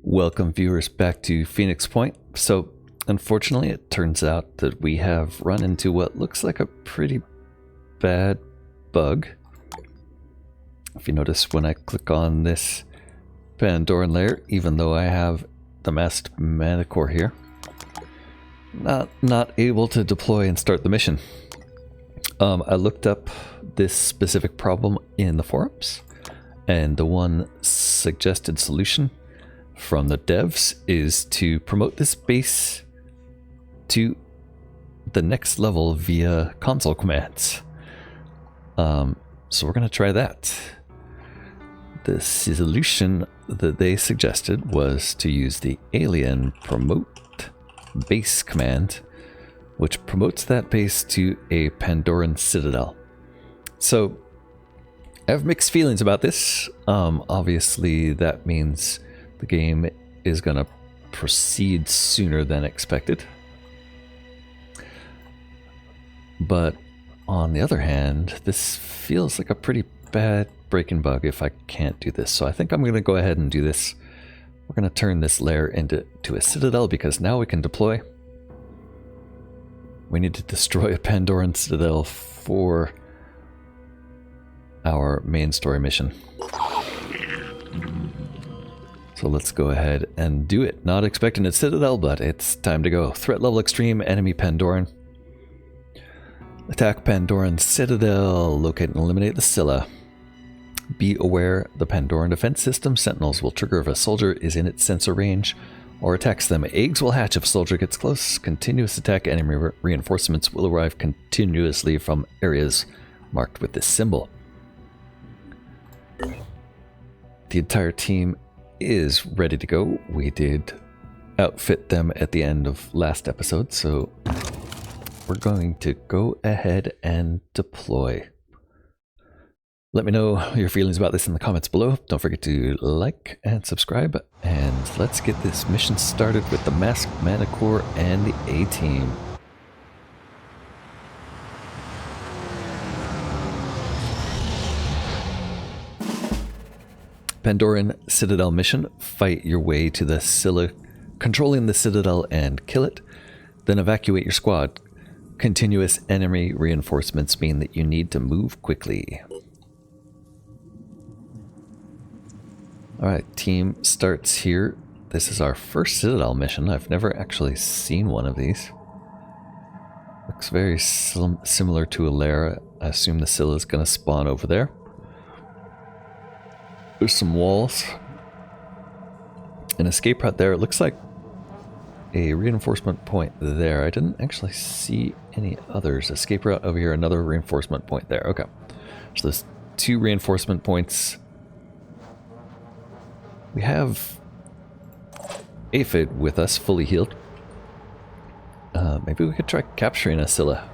Welcome viewers back to Phoenix Point. So unfortunately it turns out that we have run into what looks like a pretty bad bug. If you notice when I click on this Pandoran layer, even though I have the masked mana core here, not able to deploy and start the mission. I looked up this specific problem in the forums, and the one suggested solution from the devs is to promote this base to the next level via console commands. So we're going to try that. The solution that they suggested was to use the alien promote base command, which promotes that base to a Pandoran Citadel. So I have mixed feelings about this. Obviously that means the game is going to proceed sooner than expected. But on the other hand, this feels like a pretty bad breaking bug if I can't do this. So I think I'm going to go ahead and do this. We're going to turn this layer into a Citadel because now we can deploy. We need to destroy a Pandoran Citadel for our main story mission. So let's go ahead and do it. Not expecting a Citadel, but it's time to go. Threat level extreme, enemy Pandoran. Attack Pandoran Citadel, locate and eliminate the Scylla. Be aware the Pandoran defense system sentinels will trigger if a soldier is in its sensor range or attacks them. Eggs will hatch if a soldier gets close. Continuous attack enemy reinforcements will arrive continuously from areas marked with this symbol. The entire team is ready to go. We did outfit them at the end of last episode, so we're going to go ahead and deploy. Let me know your feelings about this in the comments below. Don't forget to like and subscribe, and let's get this mission started with the masked mana core and the A-team. Pandoran Citadel mission. Fight your way to the Scylla, controlling the Citadel and kill it. Then evacuate your squad. Continuous enemy reinforcements mean that you need to move quickly. Alright, team starts here. This is our first Citadel mission. I've never actually seen one of these. Looks very similar to a lair. I assume the Scylla is going to spawn over there. There's some walls. An escape route there. It looks like a reinforcement point there. I didn't actually see any others. Escape route over here, another reinforcement point there. Okay. So there's two reinforcement points. We have Aphid with us, fully healed. Maybe we could try capturing a Scylla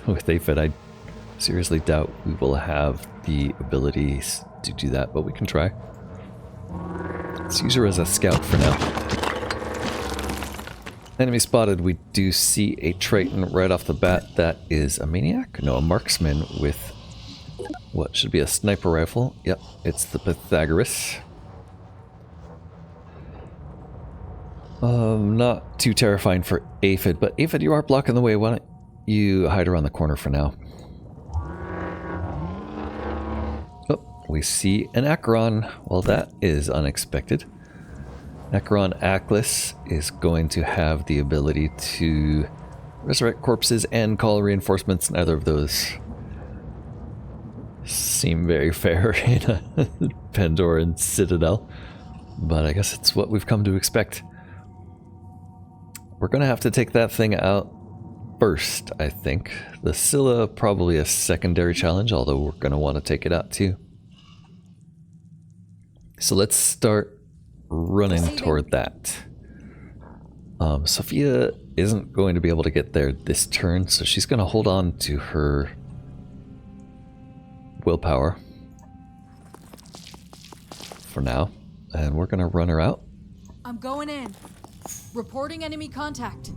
with Aphid. I seriously doubt we will have the abilities to do that, but we can try. Let's use her as a scout for now. Enemy spotted. We do see a Triton right off the bat. That is a maniac? No, a marksman with what should be a sniper rifle. Yep, it's the Pythagoras. Not too terrifying for Aphid, but Aphid, you are blocking the way. Why don't you hide around the corner for now? We see an Acheron. Well, that is unexpected. Acheron Aklis is going to have the ability to resurrect corpses and call reinforcements. Neither of those seem very fair in a Pandoran Citadel, but I guess it's what we've come to expect. We're going to have to take that thing out first, I think. The Scylla probably a secondary challenge, although we're going to want to take it out too. So let's start running toward that. Sophia isn't going to be able to get there this turn, so she's going to hold on to her willpower for now, and we're going to run her out. I'm going in. Reporting enemy contact.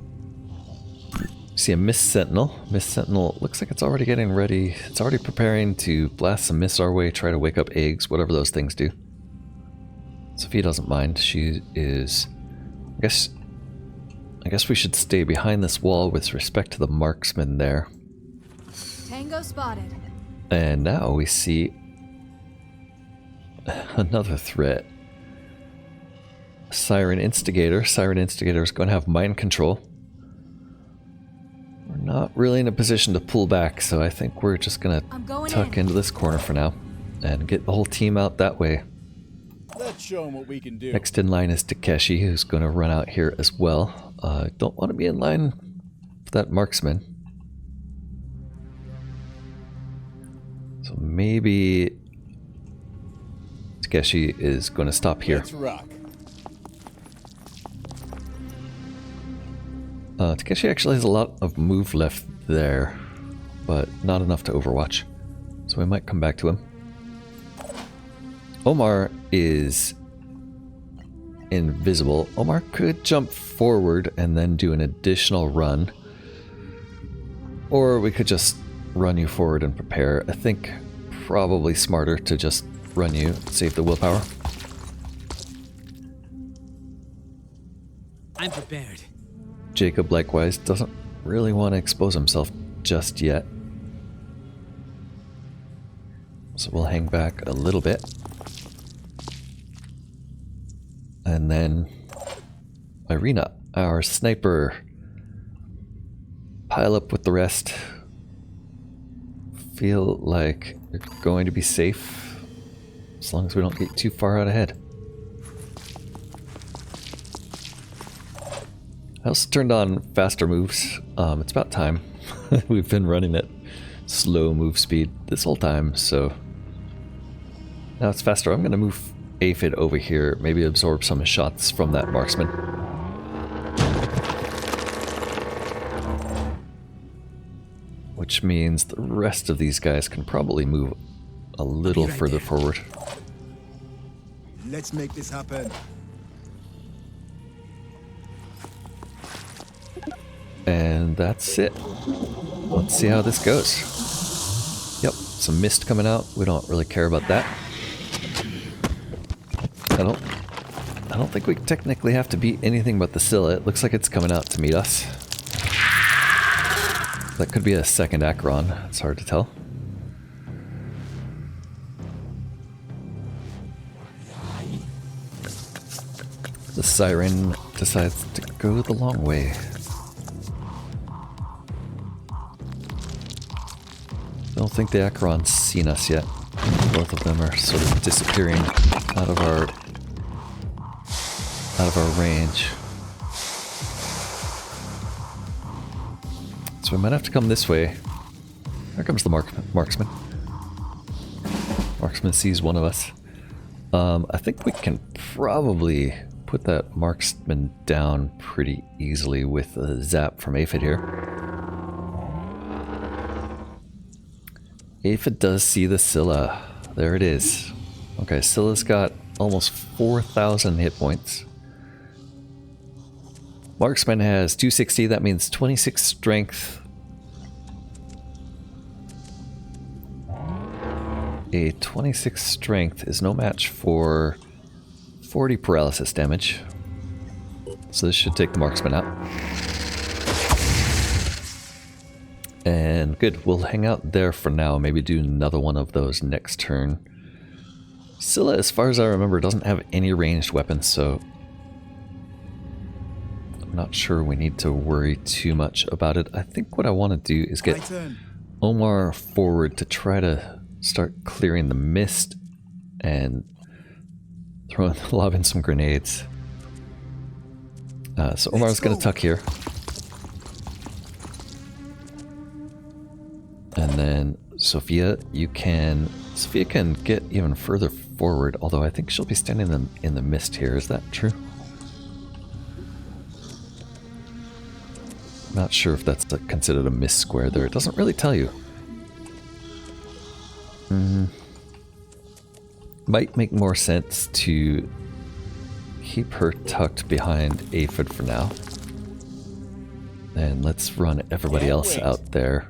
See a Mist Sentinel. Mist Sentinel looks like it's already getting ready. It's already preparing to blast some mists our way, try to wake up eggs, whatever those things do. Sophia doesn't mind. She is... I guess we should stay behind this wall with respect to the marksman there. Tango spotted. And now we see another threat. Siren Instigator. Siren Instigator is going to have mind control. We're not really in a position to pull back, so I think we're just going to tuck into this corner for now and get the whole team out that way. Let's show 'em what we can do. Next in line is Takeshi, who's going to run out here as well. Don't want to be in line for that marksman. So maybe Takeshi is going to stop here. Let's rock. Takeshi actually has a lot of move left there, but not enough to overwatch. So we might come back to him. Omar is invisible. Omar could jump forward and then do an additional run. Or we could just run you forward and prepare. I think probably smarter to just run you, save the willpower. I'm prepared. Jacob likewise doesn't really want to expose himself just yet. So we'll hang back a little bit. And then Irina, our sniper. Pile up with the rest. Feel like you're going to be safe as long as we don't get too far out ahead. I also turned on faster moves. It's about time. We've been running at slow move speed this whole time, so now it's faster. I'm going to move Aphid over here, maybe absorb some shots from that marksman. Which means the rest of these guys can probably move a little further forward. Let's make this happen. And that's it. Let's see how this goes. Yep, some mist coming out. We don't really care about that. I don't think we technically have to beat anything but the Scylla. It looks like it's coming out to meet us. That could be a second Acheron. It's hard to tell. The Siren decides to go the long way. I don't think the Acheron's seen us yet. Both of them are sort of disappearing out of our range. So we might have to come this way. There comes the marksman. Marksman sees one of us. I think we can probably put that marksman down pretty easily with a zap from Aphid here. Aphid does see the Scylla. There it is. Okay, Scylla's got almost 4,000 hit points. Marksman has 260, that means 26 strength. A 26 strength is no match for 40 paralysis damage. So this should take the marksman out. And good, we'll hang out there for now, maybe do another one of those next turn. Scylla, as far as I remember, doesn't have any ranged weapons, so I'm not sure we need to worry too much about it. I think what I want to do is get Omar forward to try to start clearing the mist and lob in some grenades. So Omar's going to tuck here. And then Sophia can get even further forward, although I think she'll be standing in the mist here. Is that true? Not sure if that's considered a mist square there. It doesn't really tell you. Might make more sense to keep her tucked behind Aphid for now. And let's run everybody else out there.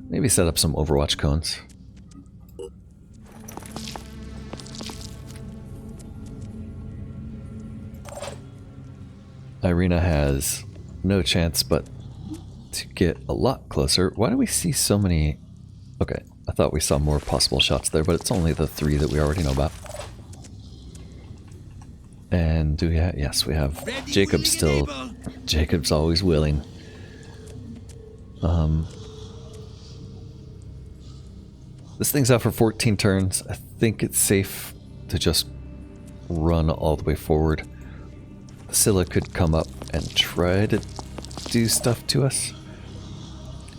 Maybe set up some Overwatch cones. Irina has no chance but to get a lot closer. Why do we see so many... Okay, I thought we saw more possible shots there, but it's only the 3 that we already know about. And do we have... Yes, we have Jacob still. Jacob's always willing. This thing's out for 14 turns. I think it's safe to just run all the way forward. Scylla could come up and try to do stuff to us.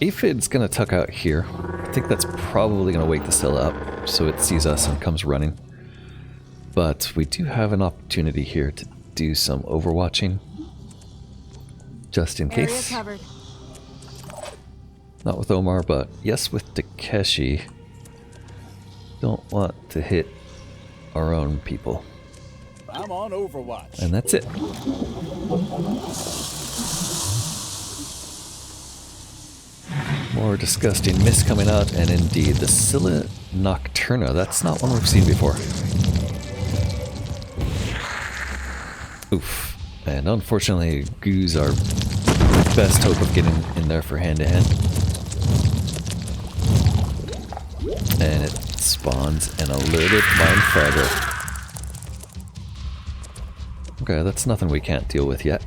Aphid's gonna tuck out here. I think that's probably gonna wake the Scylla up so it sees us and comes running. But we do have an opportunity here to do some overwatching. Just in Area case. covered. Not with Omar, but yes with Takeshi. Don't want to hit our own people. I'm on Overwatch. And that's it. More disgusting mist coming out, and indeed, the Scylla Nocturna. That's not one we've seen before. Oof. And unfortunately, Goo's our best hope of getting in there for hand-to-hand. And it spawns an alerted Mindfragger. Okay, that's nothing we can't deal with yet.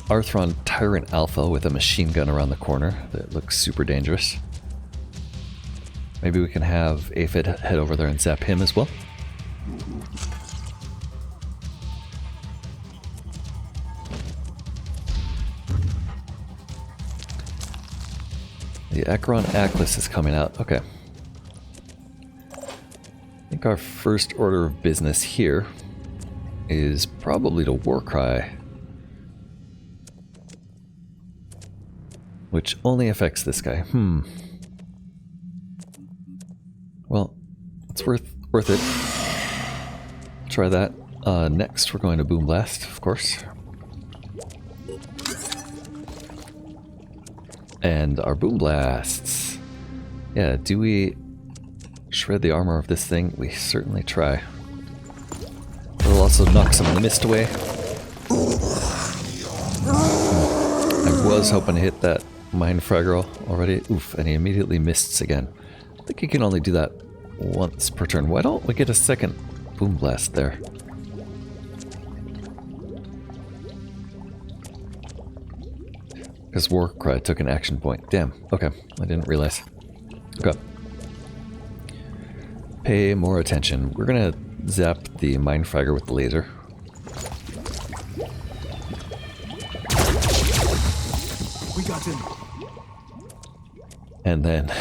Arthron Tyrant Alpha with a machine gun around the corner that looks super dangerous. Maybe we can have Aphid head over there and zap him as well. The Acheron Atlas is coming out. Okay. I think our first order of business here is probably to Warcry. Which only affects this guy. Well, it's worth it. Try that. Next we're going to Boom Blast, of course. And our Boom Blasts. Yeah, do we shred the armor of this thing? We certainly try. It'll also knock some of the mist away. I was hoping to hit that Mindfragger already. Oof, and he immediately mists again. I think he can only do that once per turn. Why don't we get a second Boom Blast there? Because Warcry took an action point. Damn, okay, I didn't realize. Okay. Pay more attention. We're gonna zap the Mindfragger with the laser. We got him. And then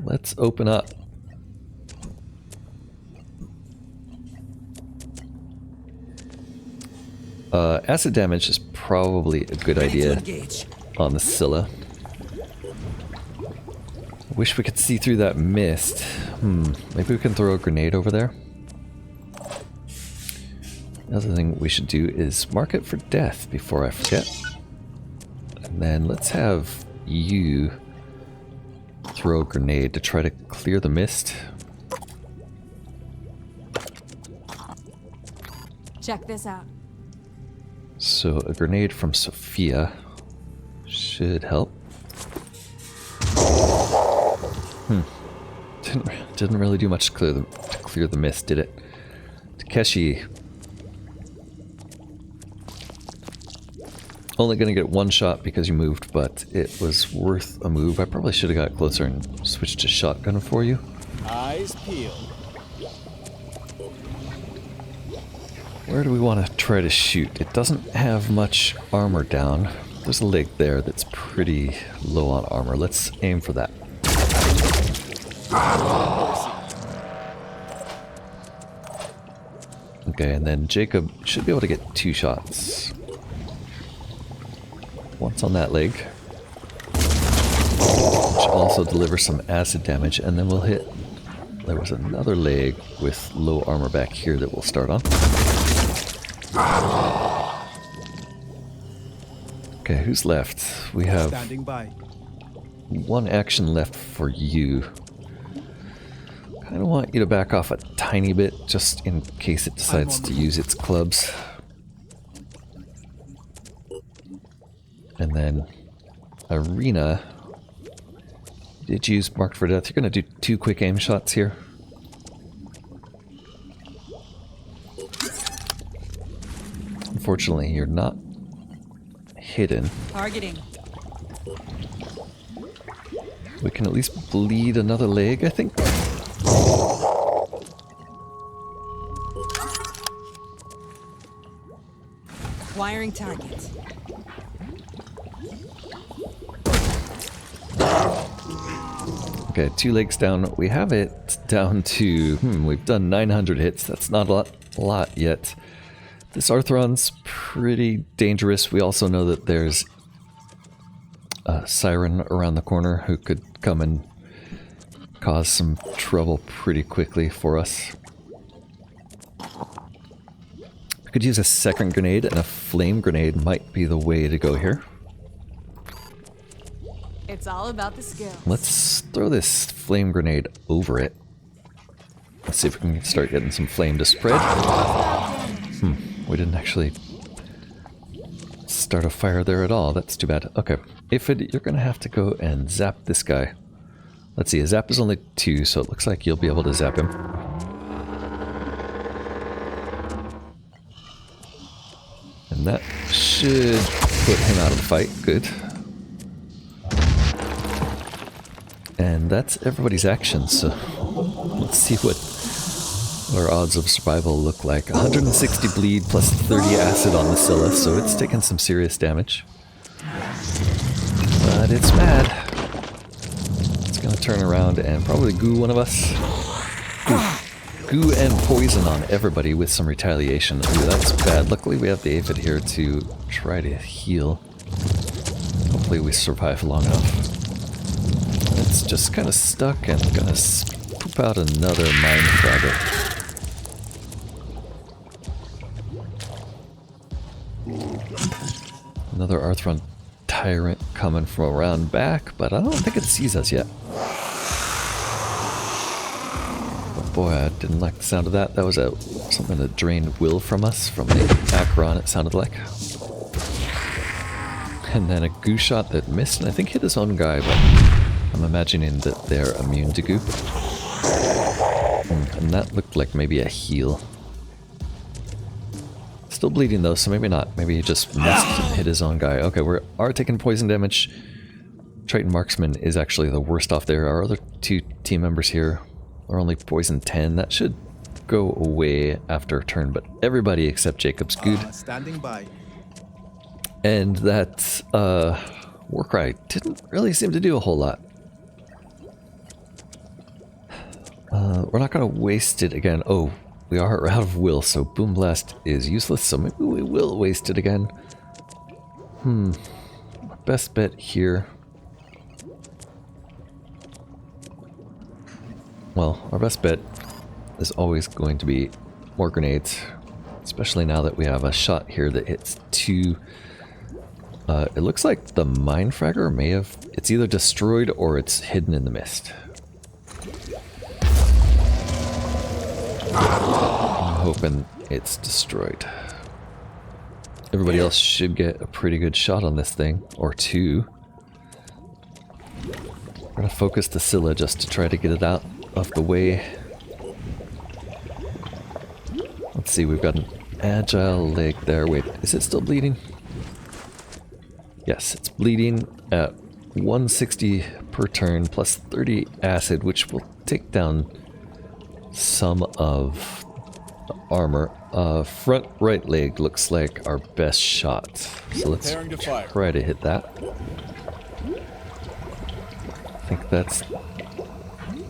let's open up. Acid damage is probably a good idea on the Scylla. Wish we could see through that mist. Maybe we can throw a grenade over there. Another thing we should do is mark it for death before I forget. And then let's have you throw a grenade to try to clear the mist. Check this out. So a grenade from Sophia should help. Didn't really do much to clear the mist, did it? Takeshi. Only gonna get one shot because you moved, but it was worth a move. I probably should have got closer and switched to shotgun for you. Eyes peeled. Where do we want to try to shoot? It doesn't have much armor down. There's a leg there that's pretty low on armor. Let's aim for that. Okay, and then Jacob should be able to get 2 shots. Once on that leg, which also delivers some acid damage, and then we'll hit... There was another leg with low armor back here that we'll start on. Okay, who's left? We have Standing by. 1 action left for you. kind of want you to back off a tiny bit, just in case it decides to use its clubs. And then Arena, did use Marked for Death. You're going to do 2 quick aim shots here. Unfortunately, you're not hidden. Targeting. We can at least bleed another leg, I think. Acquiring target. Okay, 2 legs down. We have it down to... we've done 900 hits. That's not a lot yet. This Arthron's pretty dangerous. We also know that there's a Siren around the corner who could come and cause some trouble pretty quickly for us. We could use a second grenade, and a flame grenade might be the way to go here. It's all about the skill. Let's throw this flame grenade over it. Let's see if we can start getting some flame to spread. We didn't actually start a fire there at all. That's too bad. Okay. Aphid, you're going to have to go and zap this guy. Let's see, a zap is only 2, so it looks like you'll be able to zap him. And that should put him out of the fight. Good. And that's everybody's actions, so let's see what our odds of survival look like. 160 bleed plus 30 acid on the Scylla, so it's taken some serious damage. But it's mad. It's gonna turn around and probably goo one of us. Goo and poison on everybody with some retaliation. Ooh, that's bad. Luckily we have the aphid here to try to heal. Hopefully we survive long enough. It's just kind of stuck and gonna poop out another mind fragger. Another Arthron Tyrant coming from around back, but I don't think it sees us yet. But boy, I didn't like the sound of that. That was something that drained will from us, from the Acheron, it sounded like. And then a goo shot that missed, and I think hit his own guy, but I'm imagining that they're immune to goo. And that looked like maybe a heal. Still bleeding though, so maybe not. Maybe he just missed and hit his own guy. Okay, we are taking poison damage. Triton Marksman is actually the worst off there. Our other 2 team members here are only poison 10. That should go away after a turn, but everybody except Jacob's good. Standing by. And that Warcry didn't really seem to do a whole lot. We're not going to waste it again. Oh, we are out of will, so Boom Blast is useless, so maybe we will waste it again. Our best bet here. Well, our best bet is always going to be more grenades, especially now that we have a shot here that hits 2. It looks like the Mind Fragger may have... It's either destroyed or it's hidden in the mist. I'm hoping it's destroyed. Everybody else should get a pretty good shot on this thing, or 2. We're gonna focus the Scylla just to try to get it out of the way. Let's see, we've got an agile leg there. Wait, is it still bleeding? Yes, it's bleeding at 160 per turn plus 30 acid, which will take down some of the armor. Front right leg looks like our best shot. So let's try to hit that. I think that's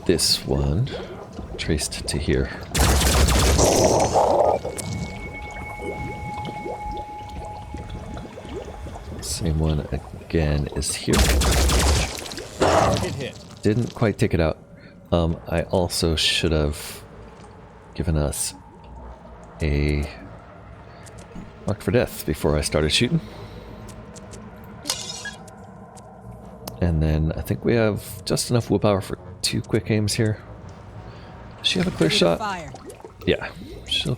this one. Traced to here. Same one again is here. Target hit. Didn't quite take it out. I also should have given us a mark for death before I started shooting. And then I think we have just enough willpower for 2 quick aims here. Does she have a clear Ready to shot? fire. Yeah. She'll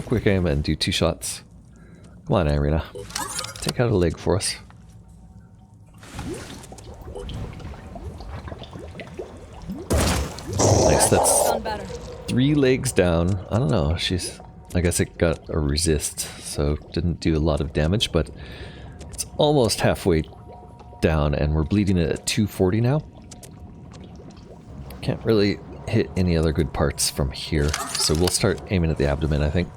quick aim and do 2 shots. Come on, Irina. Take out a leg for us. Nice, that's Done better. 3 legs down. I don't know, I guess it got a resist, so didn't do a lot of damage, but it's almost halfway down, and we're bleeding it at 240 now. Can't really hit any other good parts from here, so we'll start aiming at the abdomen, I think.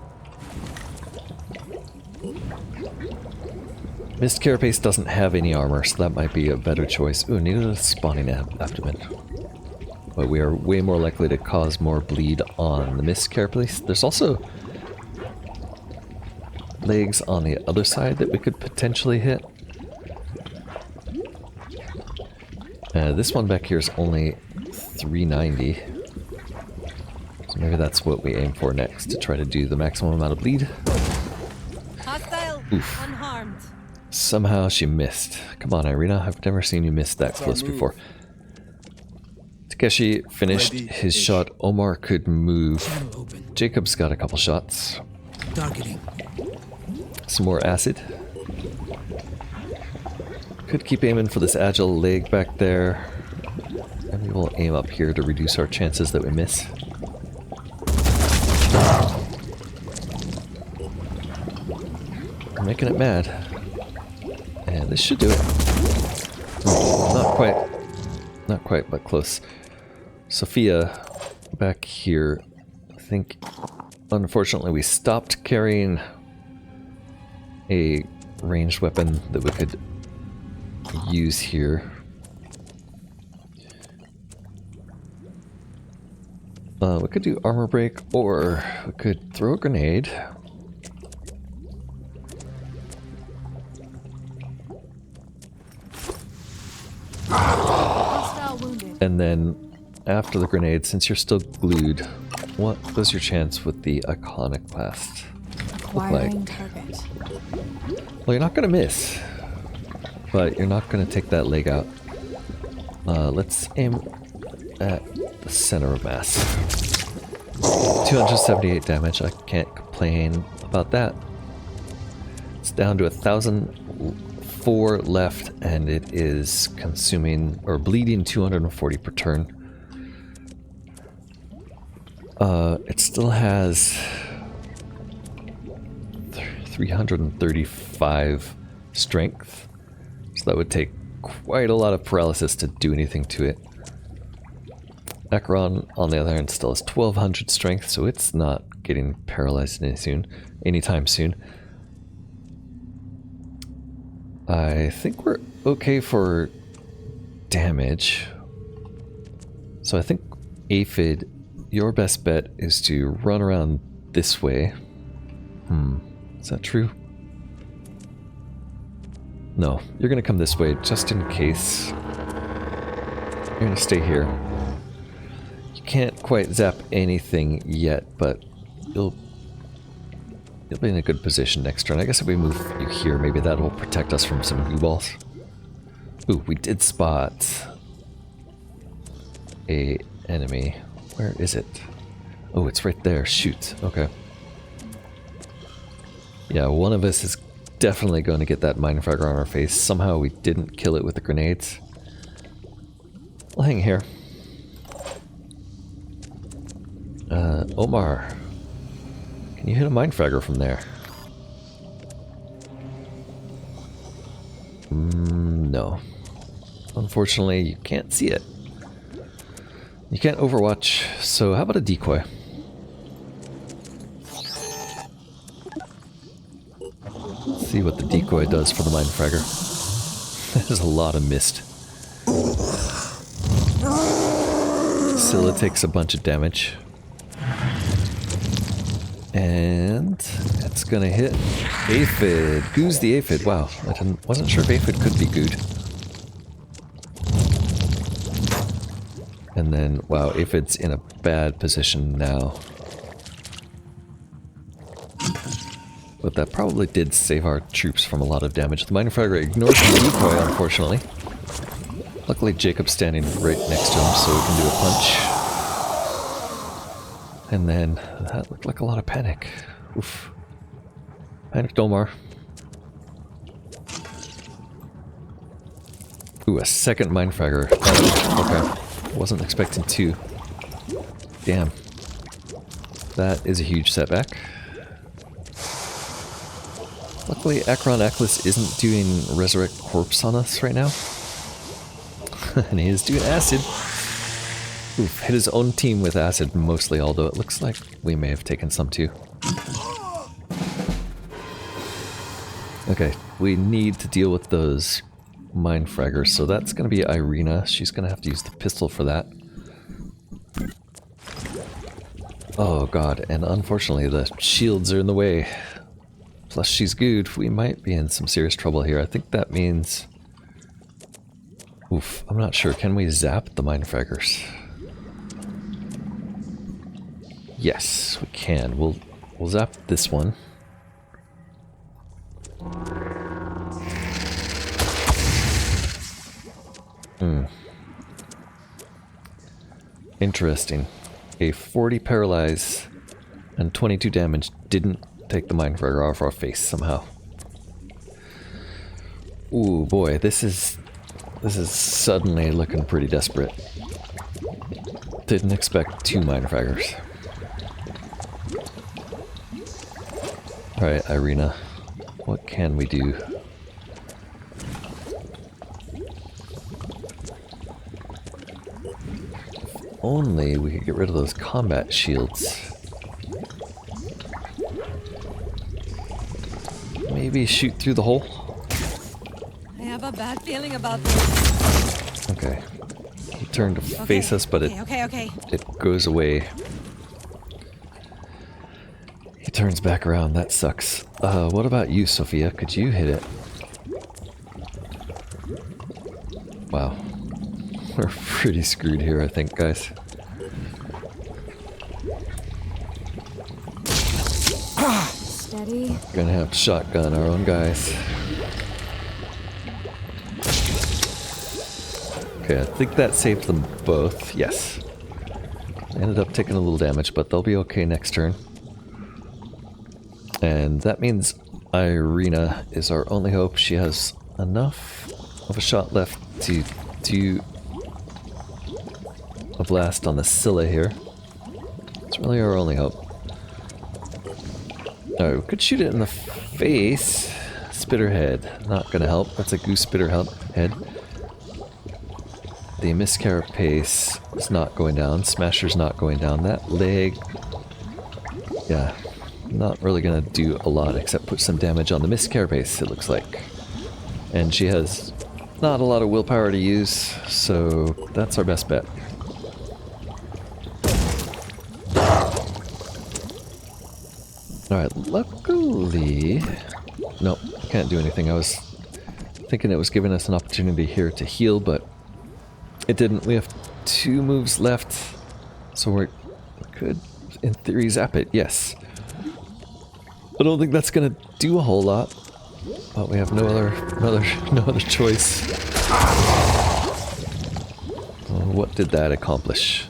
Mist Carapace doesn't have any armor, so that might be a better choice. Ooh, needed a spawning abdomen. But we are way more likely to cause more bleed on the Mist Carapace. There's also legs on the other side that we could potentially hit. This one back here is only 390. So maybe that's what we aim for next, to try to do the maximum amount of bleed. Hostile. Oof. Unharmed. Somehow she missed. Come on, Irina. I've never seen you miss that close before. Takeshi finished his shot. Omar could move. Jacob's got a couple shots. Targeting. Some more acid. Could keep aiming for this agile leg back there. And we will aim up here to reduce our chances that we miss. We're making it mad. And this should do it. Not quite. Not quite, but close. Sophia, back here. I think, unfortunately, we stopped carrying a ranged weapon that we could use here. We could do armor break, or we could throw a grenade. Hostile wounded. And then after the grenade, since you're still glued, what was your chance with the iconoclast? Acquiring target. Well, you're not gonna miss, but you're not gonna take that leg out. Let's aim at the center of mass. 278 damage, I can't complain about that. It's down to 1,004 left, and it is consuming, or bleeding 240 per turn. It still has 335 strength, so that would take quite a lot of paralysis to do anything to it. Acheron, on the other hand, still has 1200 strength, so it's not getting paralyzed anytime soon. I think we're okay for damage. So I think Aphid, your best bet is to run around this way. Is that true? No, you're gonna come this way just in case. You're gonna stay here. You can't quite zap anything yet, but you'll be in a good position next turn. I guess if we move you here, maybe that will protect us from some blue balls. Ooh, we did spot a enemy. Where is it? Oh, it's right there. Shoot. Okay. Yeah, one of us is definitely going to get that mindfragger on our face. Somehow we didn't kill it with the grenades. We'll hang here. Omar, can you hit a mindfragger from there? No. Unfortunately, you can't see it. You can't overwatch, so how about a decoy? Let's see what the decoy does for the mindfragger. There's a lot of mist. Scylla takes a bunch of damage. And it's gonna hit Aphid. Goose the Aphid. Wow, wasn't sure if Aphid could be gooed. And then, wow, Aphid's in a bad position now. But that probably did save our troops from a lot of damage. The mindfragger ignores the decoy, unfortunately. Luckily, Jacob's standing right next to him, so we can do a punch. And then that looked like a lot of panic. Oof. Panic Domar. Ooh, a second Mindfragger. Oh, okay. Wasn't expecting two. Damn. That is a huge setback. Luckily, Akron Aklis isn't doing Resurrect Corpse on us right now. And he is doing Acid. Oof, hit his own team with Acid mostly, although it looks like we may have taken some too. Okay, we need to deal with those Mindfraggers, so that's going to be Irina. She's going to have to use the pistol for that. Oh god, and unfortunately the shields are in the way. Plus she's good. We might be in some serious trouble here. I think that means... Oof, I'm not sure. Can we zap the Mindfraggers? Yes, we can. We'll zap this one. Interesting. A 40 paralyze and 22 damage didn't take the Mindfragger off our face somehow. Ooh boy, this is suddenly looking pretty desperate. Didn't expect two Mindfraggers. Alright, Irina. What can we do? If only we could get rid of those combat shields. Maybe shoot through the hole? I have a bad feeling about this. Okay. He turned to face us, but it goes away. He turns back around. That sucks. What about you, Sophia? Could you hit it? Wow. We're pretty screwed here, I think, guys. Steady. We're gonna have to shotgun our own guys. Okay, I think that saved them both. Yes. They ended up taking a little damage, but they'll be okay next turn. And that means Irina is our only hope. She has enough of a shot left to do a blast on the Scylla here. It's really our only hope. Oh, we could shoot it in the face. Spitter head. Not gonna help. That's a goose spitter head. The miscarapace is not going down. Smasher's not going down. That leg... Yeah. Not really gonna do a lot except put some damage on the miscarapace, it looks like. And she has not a lot of willpower to use, so that's our best bet. Alright, luckily... Nope, can't do anything. I was thinking it was giving us an opportunity here to heal, but it didn't. We have 2 moves left, so we could, in theory, zap it, yes. I don't think that's gonna do a whole lot, but we have no other choice. What did that accomplish?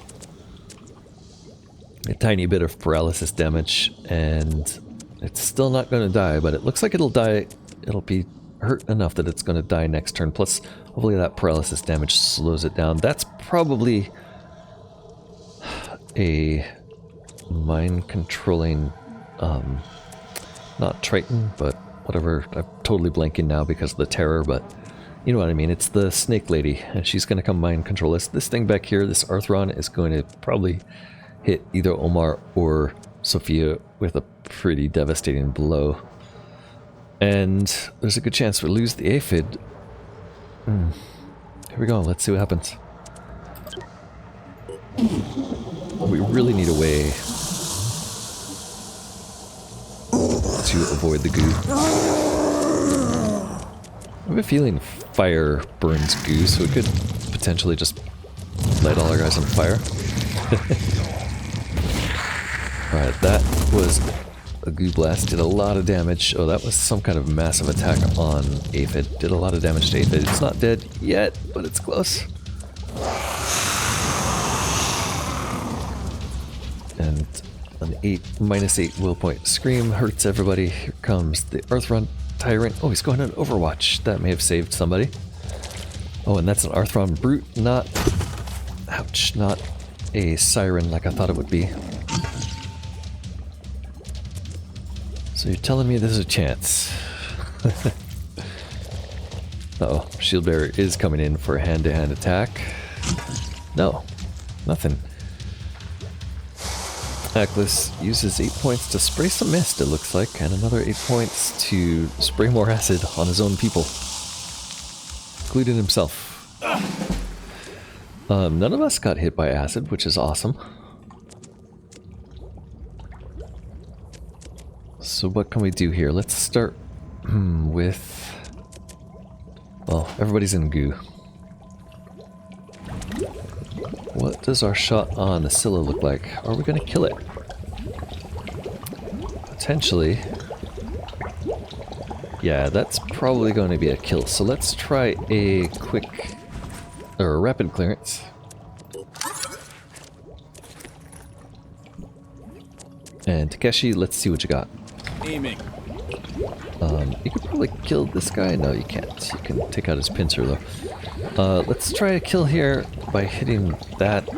A tiny bit of paralysis damage, and it's still not going to die, but it looks like it'll die. It'll be hurt enough that it's going to die next turn, plus hopefully that paralysis damage slows it down. That's probably a mind-controlling, not Triton, but whatever. I'm totally blanking now because of the terror, but you know what I mean. It's the snake lady, and she's going to come mind control us. This thing back here, this Arthron, is going to probably hit either Omar or Sophia with a pretty devastating blow. And there's a good chance we'll lose the aphid. Here we go, let's see what happens. We really need a way to avoid the goo. I have a feeling fire burns goo, so we could potentially just light all our guys on fire. Alright, that was a goo blast. Did a lot of damage. Oh, that was some kind of massive attack on Aphid. Did a lot of damage to Aphid. It's not dead yet, but it's close. And An -8 will point scream hurts everybody. Here comes the Arthron Tyrant. Oh, he's going on Overwatch. That may have saved somebody. Oh, and that's an Arthron Brute, not... Ouch, not a Siren like I thought it would be. So you're telling me there's a chance. Uh-oh, Shield Bearer is coming in for a hand-to-hand attack. No, nothing. Atlas uses 8 points to spray some mist, it looks like, and another 8 points to spray more acid on his own people, including himself. None of us got hit by acid, which is awesome. So what can we do here? Let's start with... Well, everybody's in goo. What does our shot on the Scylla look like? Are we going to kill it? Potentially. Yeah, that's probably going to be a kill. So let's try a quick... or a rapid clearance. And Takeshi, let's see what you got. Aiming. You could probably kill this guy. No, you can't. You can take out his pincer, though. Let's try a kill here by hitting that.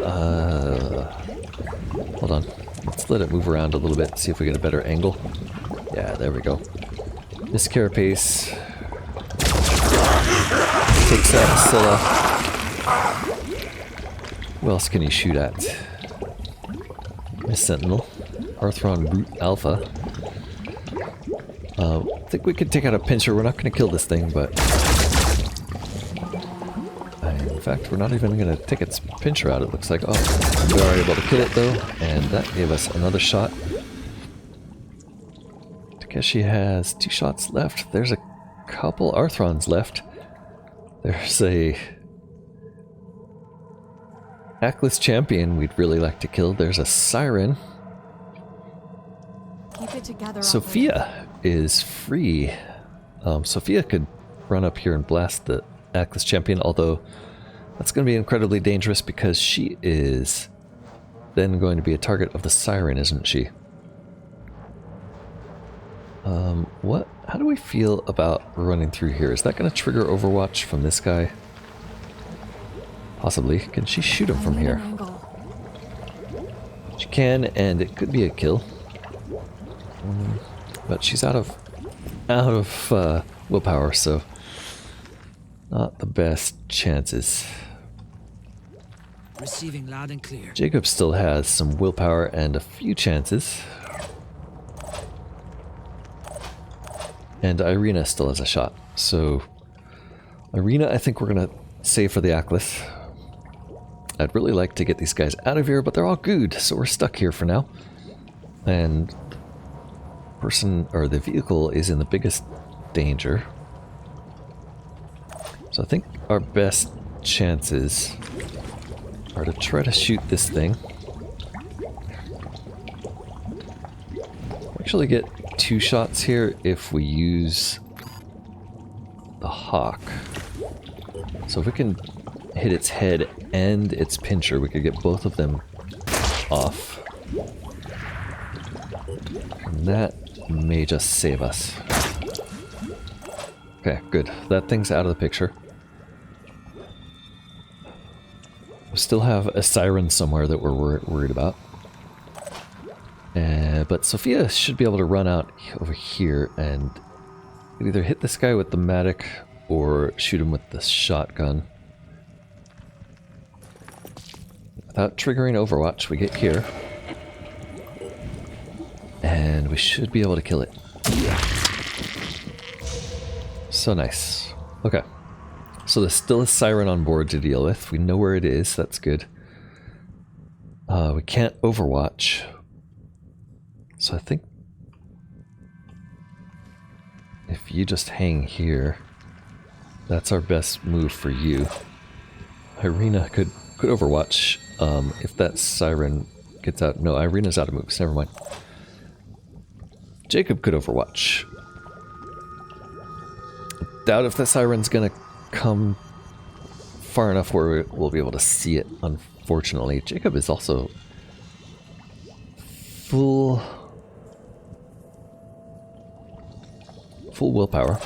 Hold on. Let's let it move around a little bit, see if we get a better angle. Yeah, there we go. This carapace takes out Scylla. Who else can he shoot at? Miss Sentinel. Arthron Brute Alpha. I think we could take out a pincher. We're not going to kill this thing, but... in fact, we're not even going to take its pincher out, it looks like. Oh, we are able to kill it, though, and that gave us another shot. Takeshi has 2 shots left. There's a couple Arthrons left. There's a... Atlas Champion we'd really like to kill. There's a Siren. Keep it together. Sophia is free. Sophia could run up here and blast the Atlas Champion, although that's going to be incredibly dangerous because she is then going to be a target of the Siren, isn't she? How do we feel about running through here? Is that going to trigger Overwatch from this guy? Possibly. Can she shoot him from here? She can, and it could be a kill. But she's out of willpower, so not the best chances. Receiving loud and clear. Jacob still has some willpower and a few chances. And Irina still has a shot. So Irina, I think we're gonna save for the Atlas. I'd really like to get these guys out of here, but they're all good, so we're stuck here for now. And the vehicle is in the biggest danger. So I think our best chances are to try to shoot this thing. We actually get 2 shots here if we use the Hawk. So if we can hit its head and its pincher, we could get both of them off. And that may just save us. Okay, good. That thing's out of the picture. We still have a Siren somewhere that we're worried about. But Sophia should be able to run out over here and either hit this guy with the Matic or shoot him with the shotgun. Without triggering Overwatch, we get here. And we should be able to kill it. So nice. Okay. So there's still a Siren on board to deal with. We know where it is. That's good. We can't Overwatch. So I think if you just hang here, that's our best move for you. Irina could Overwatch if that Siren gets out. No, Irina's out of moves. Never mind. Jacob could Overwatch. Doubt if the Siren's gonna come far enough where we'll be able to see it, unfortunately. Jacob is also full willpower.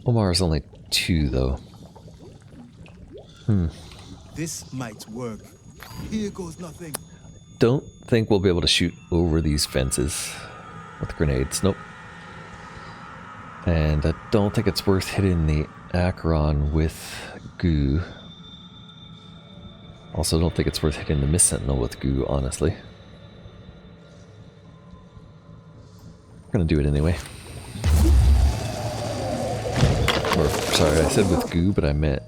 Omar's only 2 though. This might work. Here goes nothing. Don't think we'll be able to shoot over these fences with grenades. Nope. And I don't think it's worth hitting the Acheron with goo. Also don't think it's worth hitting the Mist Sentinel with goo, honestly. We're gonna do it anyway. Or, sorry, I said with goo, but I meant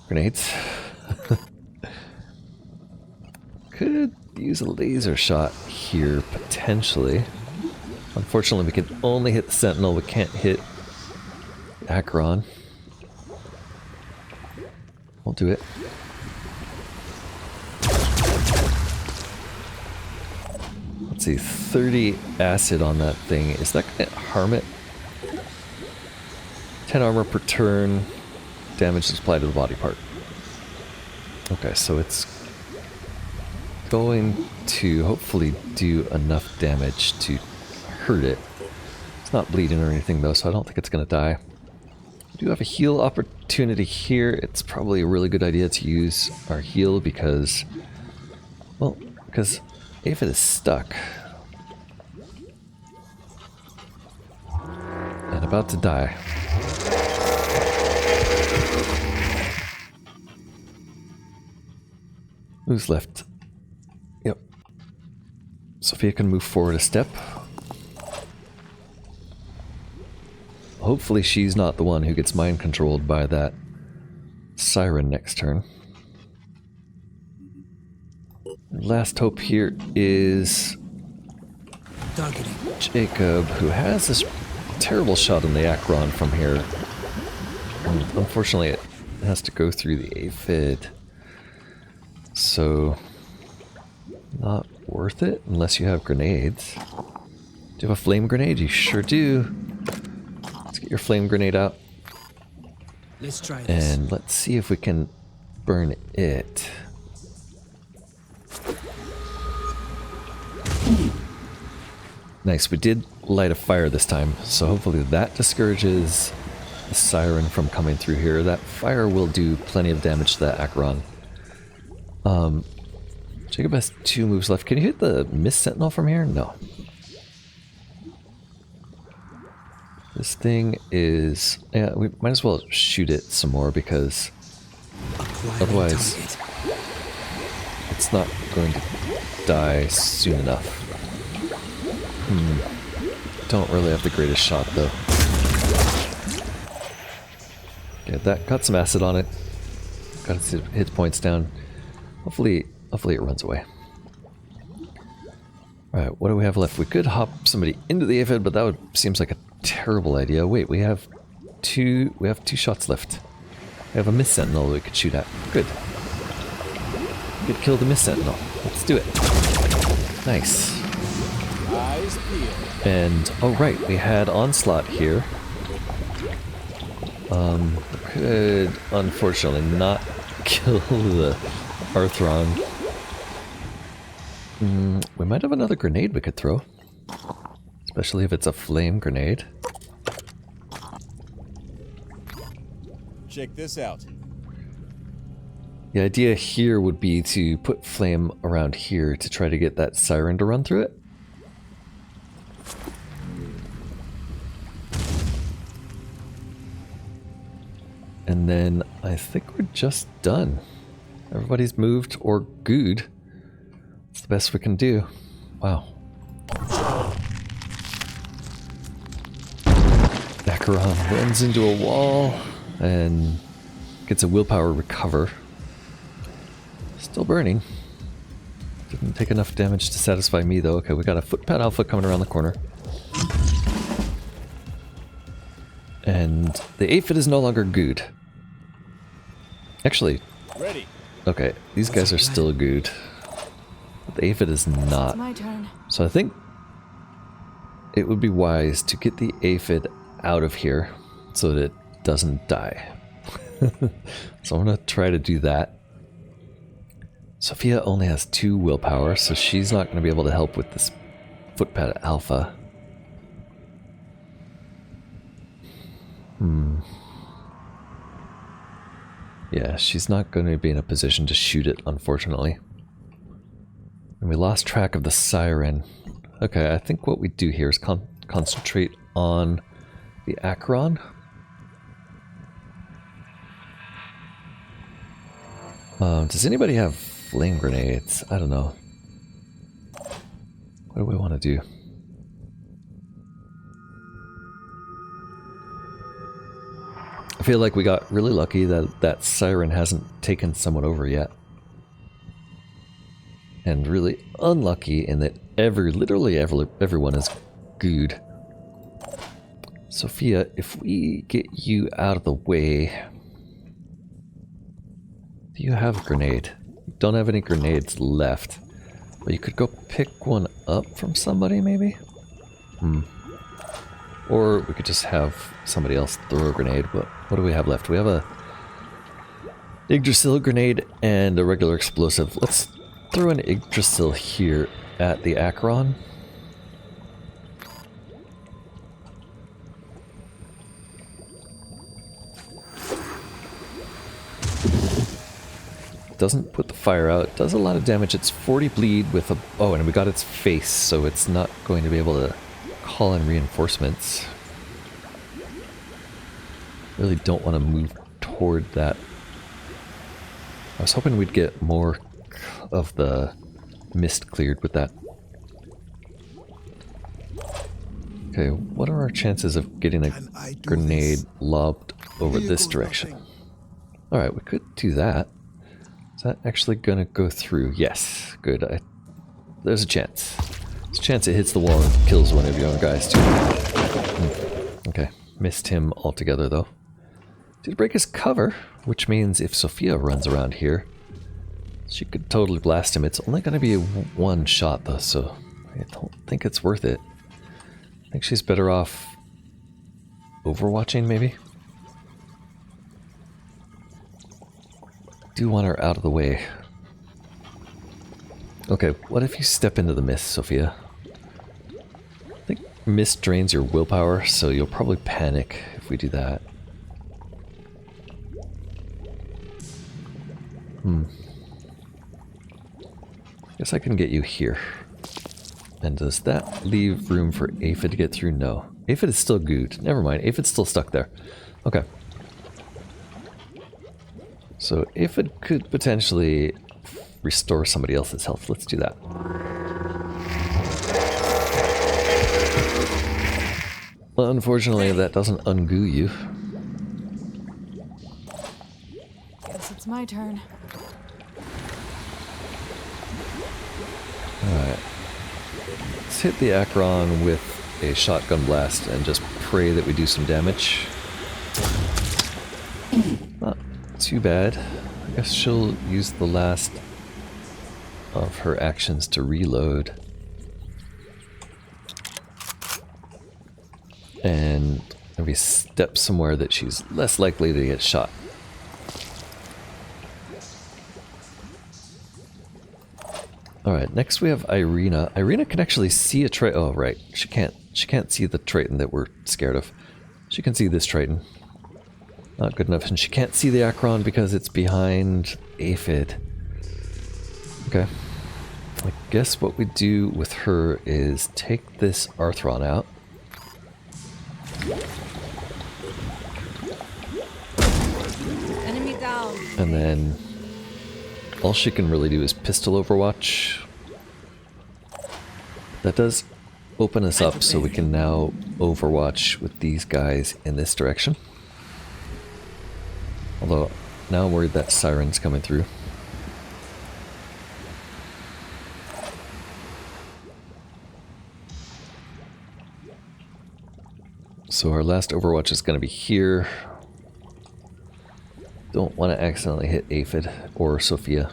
grenades. Could use a laser shot here, potentially. Unfortunately, we can only hit the Sentinel, we can't hit Acheron. We'll do it. Let's see, 30 acid on that thing. Is that gonna harm it? 10 armor per turn, damage is applied to the body part. Okay, so it's going to hopefully do enough damage to hurt it. It's not bleeding or anything though, so I don't think it's going to die. We do have a heal opportunity here. It's probably a really good idea to use our heal because, well, because Aphid is stuck. And about to die. Who's left? Yep. Sophia can move forward a step. Hopefully she's not the one who gets mind controlled by that siren next turn. Last hope here is Targeting. Jacob, who has this terrible shot on the Acheron from here. And unfortunately it has to go through the aphid. So, not worth it unless you have grenades. Do you have a flame grenade? You sure do. Let's get your flame grenade out. Let's try this. And let's see if we can burn it. Nice, we did light a fire this time, so hopefully that discourages the siren from coming through here. That fire will do plenty of damage to that Acheron. Jacob has 2 moves left. Can you hit the Mist Sentinel from here? No. This thing is... yeah, we might as well shoot it some more because otherwise it's not going to die soon enough. Don't really have the greatest shot though. Okay, that got some acid on it. Got its hit points down. Hopefully it runs away. Alright, what do we have left? We could hop somebody into the aphid, but that seems like a terrible idea. Wait, we have two shots left. We have a Mist Sentinel we could shoot at. Good. We could kill the Mist Sentinel. Let's do it. Nice. Eyes peeled. And, oh right, we had Onslaught here. Could unfortunately not kill the Arthron. We might have another grenade we could throw. Especially if it's a flame grenade. Check this out. The idea here would be to put flame around here to try to get that siren to run through it. And then I think we're just done. Everybody's moved or gooed. It's the best we can do. Wow. Acheron runs into a wall and gets a willpower recover. Still burning. Didn't take enough damage to satisfy me though. Okay, we got a footpad alpha coming around the corner. And the aphid is no longer gooed. Actually, Ready. okay, these guys are still gooed. But the aphid is not. My turn. So I think it would be wise to get the aphid out of here so that it doesn't die. So I'm going to try to do that. Sophia only has 2 willpower, so she's not going to be able to help with this footpad alpha. Yeah, she's not going to be in a position to shoot it, unfortunately. And we lost track of the siren. Okay, I think what we do here is concentrate on the Acheron. Does anybody have flame grenades? I don't know. What do we want to do? I feel like we got really lucky that that siren hasn't taken someone over yet. And really unlucky in that literally everyone is good. Sophia, if we get you out of the way... Do you have a grenade? You don't have any grenades left. But you could go pick one up from somebody, maybe? Or we could just have somebody else throw a grenade. But what do we have left? We have a Yggdrasil grenade and a regular explosive. Let's throw an Yggdrasil here at the Acheron. Doesn't put the fire out, does a lot of damage. It's 40 bleed with a... Oh, and we got its face, so it's not going to be able to call in reinforcements. Really don't want to move toward that. I was hoping we'd get more of the mist cleared with that. Okay, what are our chances of getting a grenade lobbed over this direction? Alright, we could do that. Is that actually gonna go through? Yes, good. There's a chance. There's a chance it hits the wall and kills one of your own guys too. Okay, missed him altogether though. Did break his cover, which means if Sophia runs around here, she could totally blast him. It's only gonna be a one shot though, so I don't think it's worth it. I think she's better off overwatching maybe. Do want her out of the way. Okay, what if you step into the mist, Sophia? I think mist drains your willpower, so you'll probably panic if we do that. Guess I can get you here. And does that leave room for Aphid to get through? No. Aphid is still good. Never mind, Aphid's still stuck there. Okay. So Aphid could potentially restore somebody else's health. Let's do that. Well, unfortunately, that doesn't ungoo you. Guess it's my turn. Alright. Let's hit the Acheron with a shotgun blast and just pray that we do some damage. Not too bad. I guess she'll use the last of her actions to reload. And maybe step somewhere that she's less likely to get shot. Alright, next we have Irina. Irina can actually see a Triton. Oh, right. She can't see the Triton that we're scared of. She can see this Triton. Not good enough. And she can't see the Acheron because it's behind Aphid. Okay. I guess what we do with her is take this Arthron out. Enemy down. And then all she can really do is pistol overwatch. That does open us up so we can now overwatch with these guys in this direction. Although now I'm worried that siren's coming through. So our last overwatch is going to be here. Don't want to accidentally hit Aphid or Sophia.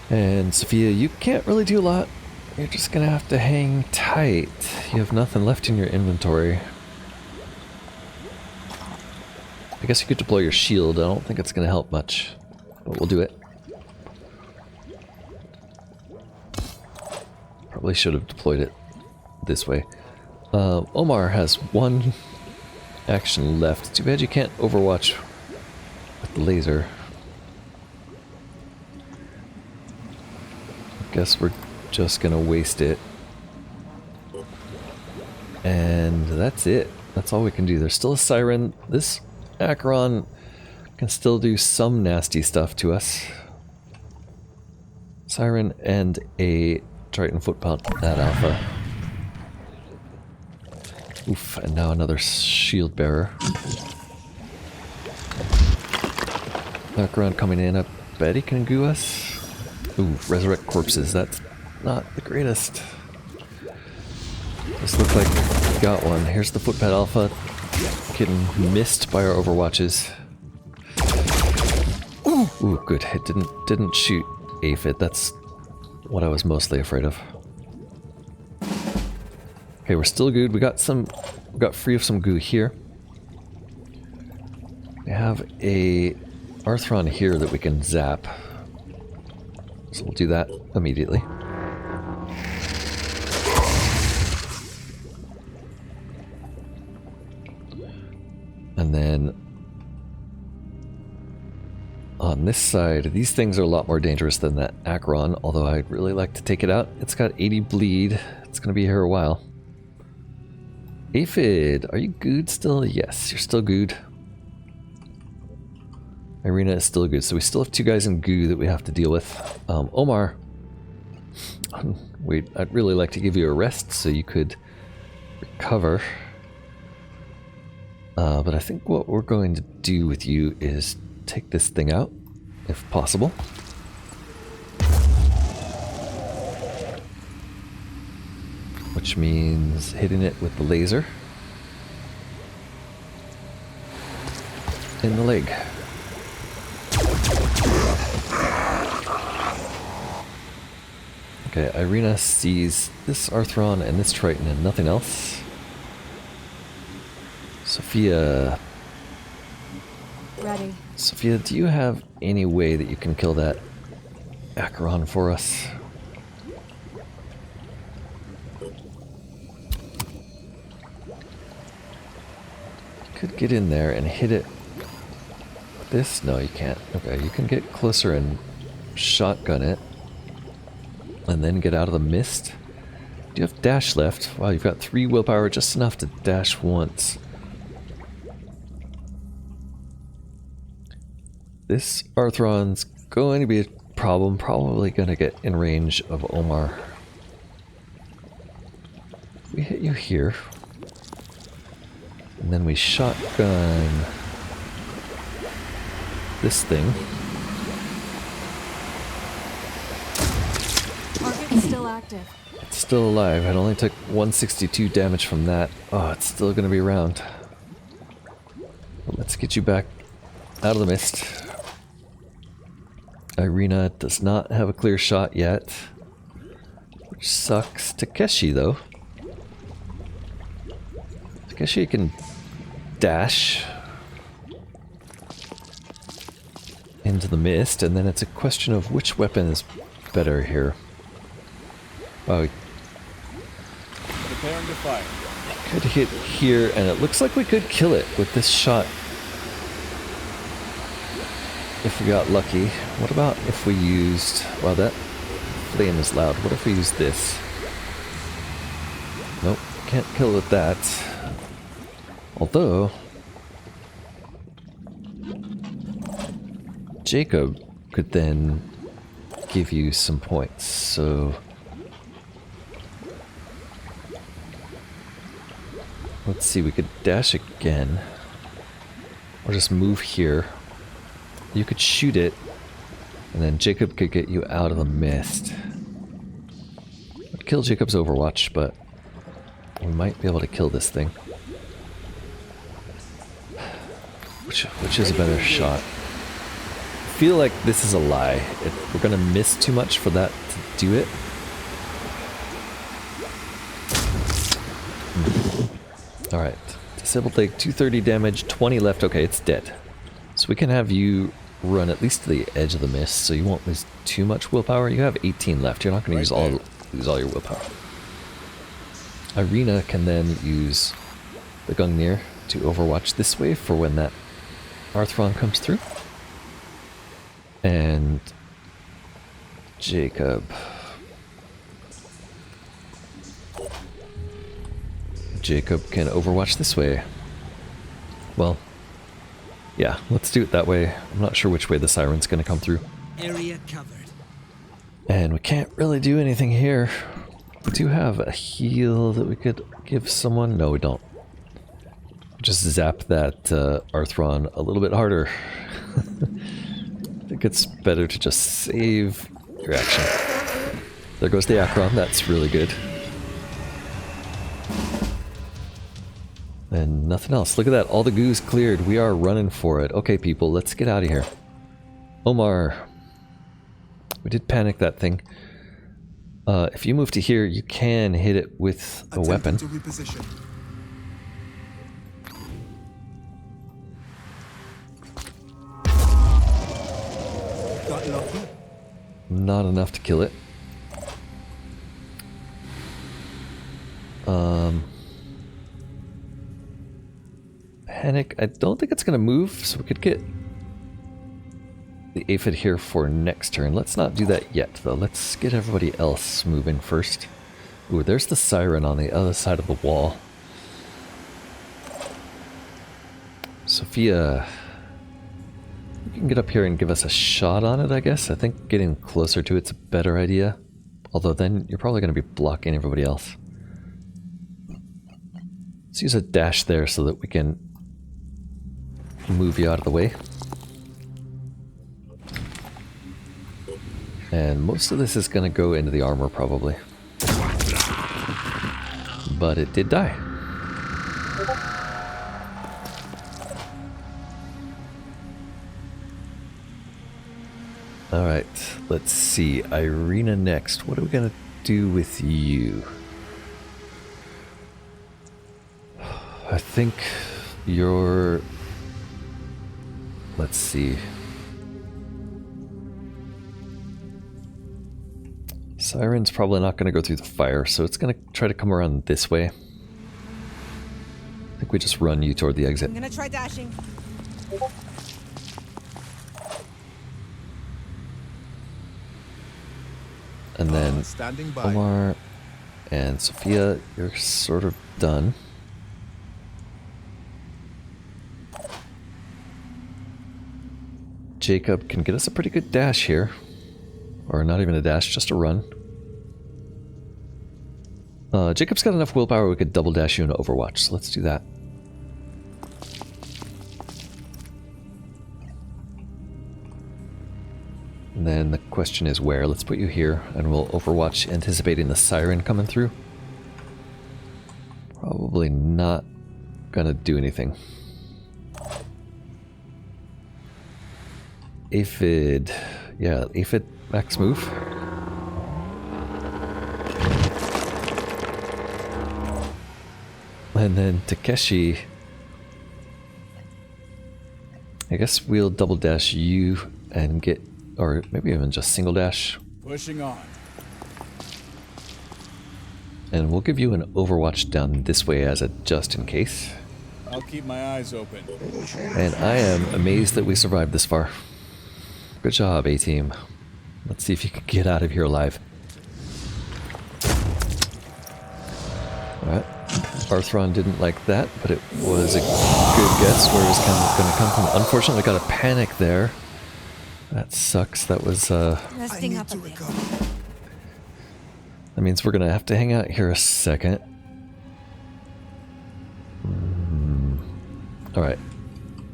And Sophia, you can't really do a lot. You're just going to have to hang tight. You have nothing left in your inventory. I guess you could deploy your shield. I don't think it's going to help much. but we'll do it. Probably should have deployed it this way. Omar has one action left. Too bad you can't overwatch with the laser. Guess we're just gonna waste it. And that's it. That's all we can do. There's still a siren. This Acheron can still do some nasty stuff to us. Siren and a Triton footpad, that alpha. Oof, and now another shield bearer. Acheron coming in. I bet he can goo us. Ooh, resurrect corpses. That's not the greatest. This looks like we got one. Here's the footpad alpha. Getting missed by our overwatches. Ooh, good. It didn't shoot aphid. That's what I was mostly afraid of. Okay, we're still good. We got free of some goo here. We have a Arthron here that we can zap. So we'll do that immediately. And then on this side, these things are a lot more dangerous than that Acheron, although I'd really like to take it out. It's got 80 bleed. It's going to be here a while. Aphid, are you good still? Yes, you're still good. Irina is still good, so we still have two guys in goo that we have to deal with. Omar, wait, I'd really like to give you a rest so you could recover. But I think what we're going to do with you is take this thing out, if possible. Which means hitting it with the laser. In the leg. Okay, Irina sees this Arthron and this Triton and nothing else. Sophia... Ready. Sophia, do you have any way that you can kill that Acheron for us? Could get in there and hit it. This? No, you can't. Okay, you can get closer and shotgun it. And then get out of the mist. Do you have dash left? Wow, you've got 3 willpower, just enough to dash once. This Arthron's going to be a problem. Probably going to get in range of Omar. We hit you here. And then we shotgun this thing. Target's still active. It's still alive. It only took 162 damage from that. Oh, it's still going to be around. But let's get you back out of the mist. Irina does not have a clear shot yet. Which sucks. Takeshi, though. Takeshi can dash into the mist, and then it's a question of which weapon is better here. Oh, Preparing to fire. could hit here, and it looks like we could kill it with this shot. If we got lucky. What about if we used... Wow, that flame is loud. What if we used this? Nope, can't kill with that. Although... Jacob could then give you some points, so... Let's see, we could dash again. Or just move here. You could shoot it, and then Jacob could get you out of the mist. I'd kill Jacob's Overwatch, but we might be able to kill this thing. Which is a better shot? I feel like this is a lie. We're gonna miss too much for that to do it. Alright. Disabled leg, 230 damage, 20 left. Okay, it's dead. So we can have you run at least to the edge of the mist, so you won't lose too much willpower. You have 18 left. You're not going to use all your willpower. Irina can then use the Gungnir to overwatch this way for when that Arthron comes through. And Jacob can overwatch this way. Well, yeah, let's do it that way. I'm not sure which way the siren's going to come through. Area covered. And we can't really do anything here. We do have a heal that we could give someone. No, we don't. Just zap that Arthron a little bit harder. I think it's better to just save your action. There goes the Acron. That's really good. And nothing else. Look at that. All the goo's cleared. We are running for it. Okay, people, let's get out of here. Omar. We did panic that thing. If you move to here, you can hit it with a weapon. To reposition. Got lucky. Not enough to kill it. Panic. I don't think it's going to move, so we could get the aphid here for next turn. Let's not do that yet, though. Let's get everybody else moving first. Ooh, there's the siren on the other side of the wall. Sophia, you can get up here and give us a shot on it, I guess. I think getting closer to it's a better idea. Although then you're probably going to be blocking everybody else. Let's use a dash there so that we can move you out of the way. And most of this is going to go into the armor, probably. But it did die. Alright, let's see. Irina next. What are we going to do with you? I think you're... Let's see. Siren's probably not going to go through the fire, so it's going to try to come around this way. I think we just run you toward the exit. I'm gonna try dashing. And then Standing by. Omar and Sophia, you're sort of done. Jacob can get us a pretty good dash here. Or not even a dash, just a run. Jacob's got enough willpower we could double dash you into Overwatch, so let's do that. And then the question is where. Let's put you here, and we'll Overwatch anticipating the siren coming through. Probably not gonna do anything. Aphid. Yeah, Aphid max move. And then Takeshi. I guess we'll double dash you and get, or maybe even just single dash. Pushing on. And we'll give you an Overwatch down this way as a just in case. I'll keep my eyes open. And I am amazed that we survived this far. Good job, A-Team. Let's see if you can get out of here alive. Alright. Arthron didn't like that, but it was a good guess where it was going to come from. Unfortunately, got a panic there. That sucks. That was, Resting up a bit. that means we're going to have to hang out here a second. Alright.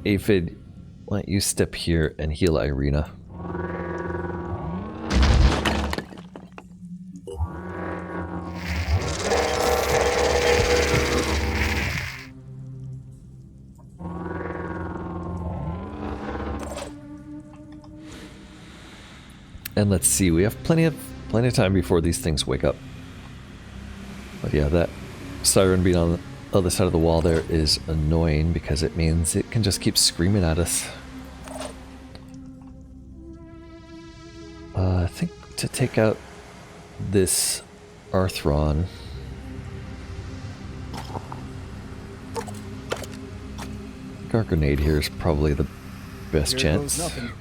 Aphid, why don't you step here and heal Irina? And let's see, we have plenty of time before these things wake up. But yeah, that siren being on the other side of the wall there is annoying because it means it can just keep screaming at us. I think to take out this Arthron, our grenade here is probably the best Here chance. goes nothing.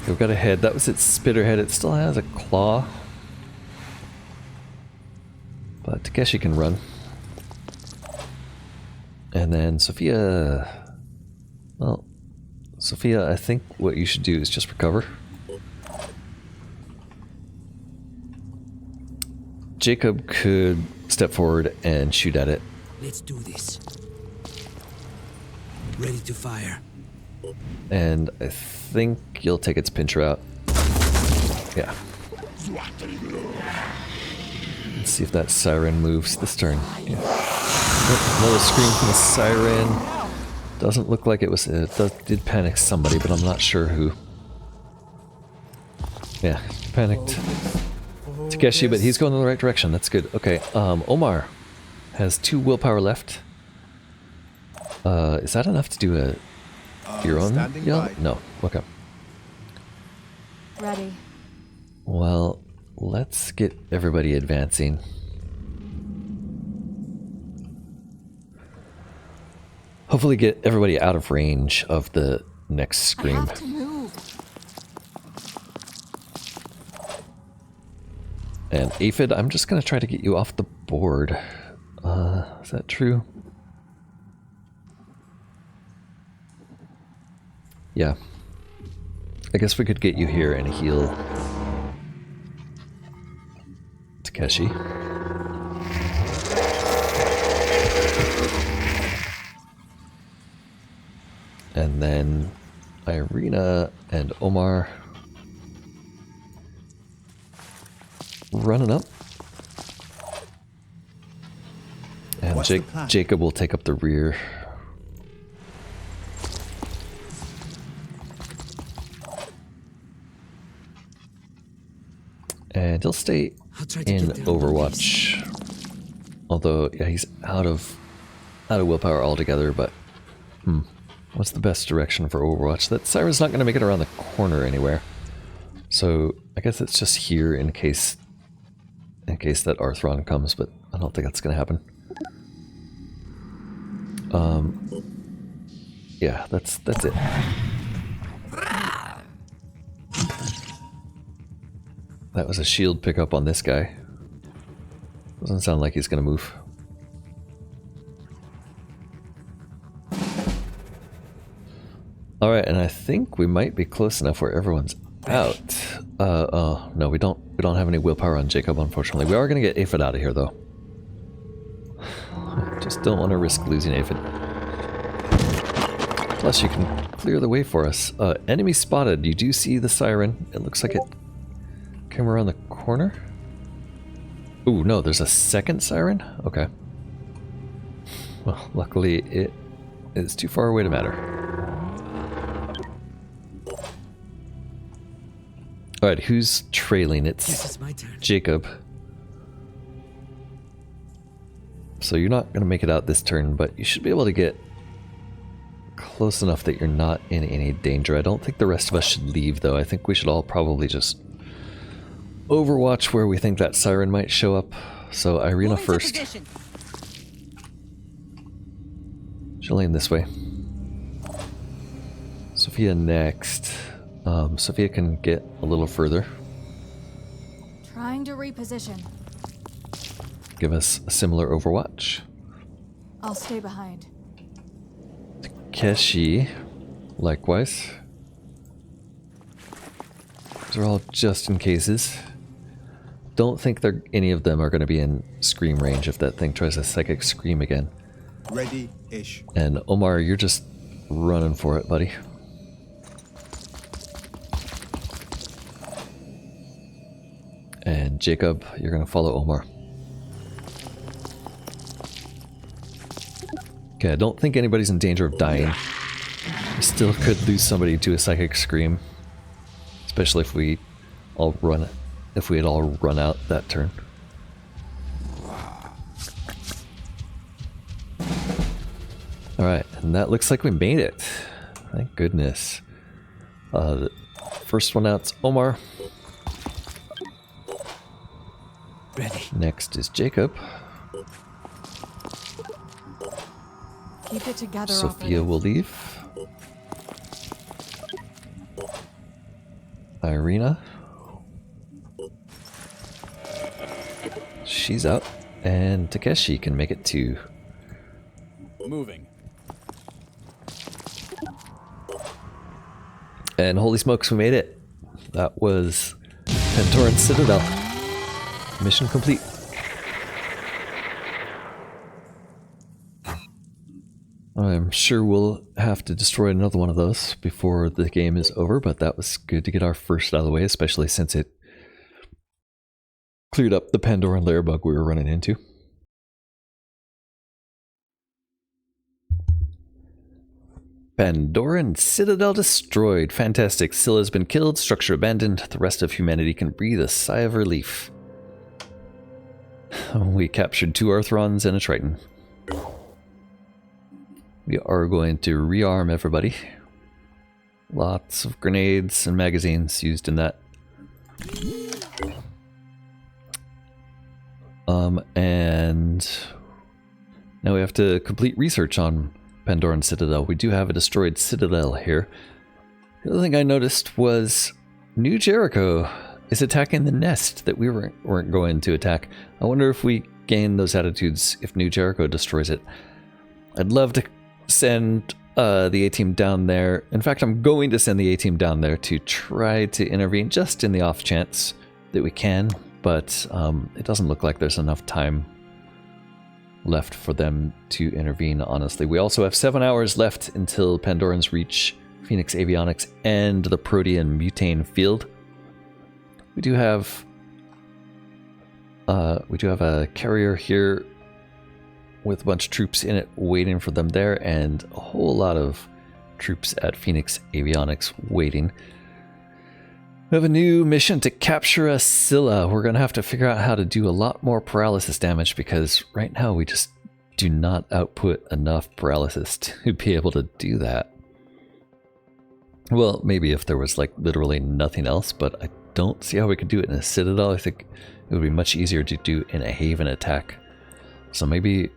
We've got a head. That was its spitter head. It still has a claw. But Takeshi can run. And then Sophia... Well, Sophia, I think what you should do is just recover. Jacob could step forward and shoot at it. Let's do this. Ready to fire. And I think you'll take its pincher out. Yeah. Let's see if that siren moves this turn. Yeah. Oh, another scream from the siren. Doesn't look like it was. It did panic somebody, but I'm not sure who. Yeah, panicked Takeshi, but he's going in the right direction. That's good. Okay, Omar has 2 willpower left. Is that enough to do a your own yell? by. No. Okay. Ready. Well, let's get everybody advancing. Hopefully get everybody out of range of the next I scream. have to move. And Aphid, I'm just going to try to get you off the board. Is that true? Yeah. I guess we could get you here and heal Takeshi. And then Irina and Omar running up. And What's the plan? Jacob will take up the rear. And he'll stay I'll try to in get down Overwatch. Although, yeah, he's out of willpower altogether, but what's the best direction for Overwatch? That siren's not going to make it around the corner anywhere. So I guess it's just here in case that Arthron comes, but I don't think that's going to happen. Yeah, that's it. That was a shield pickup on this guy. Doesn't sound like he's going to move. Alright, and I think we might be close enough where everyone's out. Oh, no, we don't have any willpower on Jacob, unfortunately. We are going to get Aphid out of here, though. Just don't want to risk losing Aphid. Plus, you can clear the way for us. Enemy spotted. You do see the siren. It looks like it came around the corner. Ooh, no, there's a second siren? Okay. Well, luckily it is too far away to matter. Alright, who's trailing? Guess It's it's my turn. Jacob. So you're not going to make it out this turn, but you should be able to get close enough that you're not in any danger. I don't think the rest of us should leave, though. I think we should all probably just overwatch where we think that siren might show up. So Irina Moving to first. position. She'll aim this way. Sophia next. Sophia can get a little further. Trying to reposition. Give us a similar overwatch. I'll stay behind. Keshi, likewise. These are all just in cases. Don't think any of them are going to be in scream range if that thing tries a psychic scream again. Ready-ish. And Omar, you're just running for it, buddy. And Jacob, you're going to follow Omar. Okay, I don't think anybody's in danger of dying. We still could lose somebody to a psychic scream. Especially if we all run it. If we had all run out that turn. Alright, and that looks like we made it. Thank goodness. The first one out's Omar. Ready. Next is Jacob. Keep it together, Sophia will leave. Irina. She's out. And Takeshi can make it too. Moving. And holy smokes, we made it. That was Pandoran Citadel. Mission complete. I'm sure we'll have to destroy another one of those before the game is over, but that was good to get our first out of the way, especially since it cleared up the Pandoran layer bug we were running into. Pandoran Citadel destroyed. Fantastic. Scylla's been killed, structure abandoned. The rest of humanity can breathe a sigh of relief. We captured 2 Arthrons and a Triton. We are going to rearm everybody. Lots of grenades and magazines used in that. And now we have to complete research on Pandoran Citadel. We do have a destroyed Citadel here. The other thing I noticed was New Jericho is attacking the nest that we weren't going to attack. I wonder if we gain those attitudes if New Jericho destroys it. I'd love to send the A-team down there. In fact, I'm going to send the A-team down there to try to intervene just in the off chance that we can, but it doesn't look like there's enough time left for them to intervene, honestly. We also have 7 hours left until Pandorans reach Phoenix Avionics and the Protean Mutane field. We do have a carrier here with a bunch of troops in it waiting for them there, and a whole lot of troops at Phoenix Avionics waiting. We have a new mission to capture a Scylla. We're going to have to figure out how to do a lot more paralysis damage, because right now we just do not output enough paralysis to be able to do that. Well, maybe if there was like literally nothing else, but I don't see how we could do it in a Citadel. I think it would be much easier to do in a Haven attack. So maybe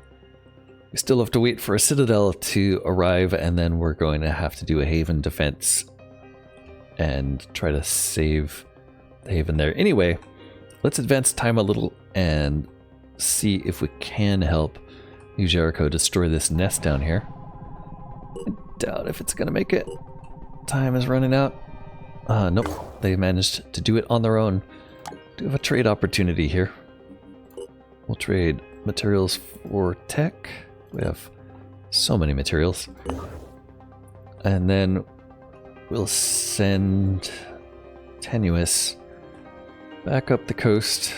we still have to wait for a Citadel to arrive, and then we're going to have to do a Haven defense and try to save the Haven there. Anyway, let's advance time a little and see if we can help New Jericho destroy this nest down here. I doubt if it's going to make it. Time is running out. Nope, they managed to do it on their own. Do have a trade opportunity here. We'll trade materials for tech. We have so many materials. And then we'll send Tenuous back up the coast.